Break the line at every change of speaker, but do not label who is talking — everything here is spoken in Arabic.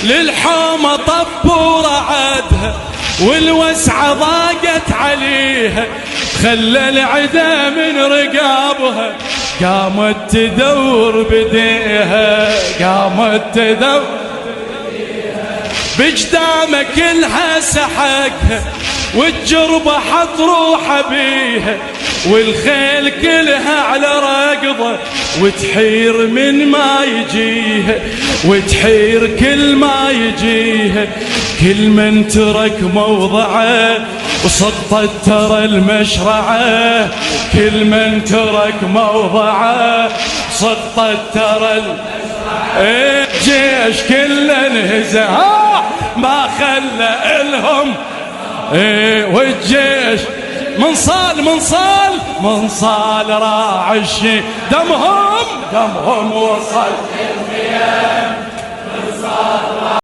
للحومة طب ورعدها والوسعة ضاقت عليها، خلى العدا من رقابها قامت تدور بديها، قامت تدور بجدامه كلها سحقها والجربة حط روحه بيها، والخيل كلها على رقضه وتحير من ما يجيها، وتحير كل ما يجيها، كل من ترك موضعه وسقطت ترى المشرعه، كل من ترك موضعه سقطت ترى المشرعه. الجيش كله انهزم ما خلى الهم، والجيش من صال راعي دمهم وصل الخيام.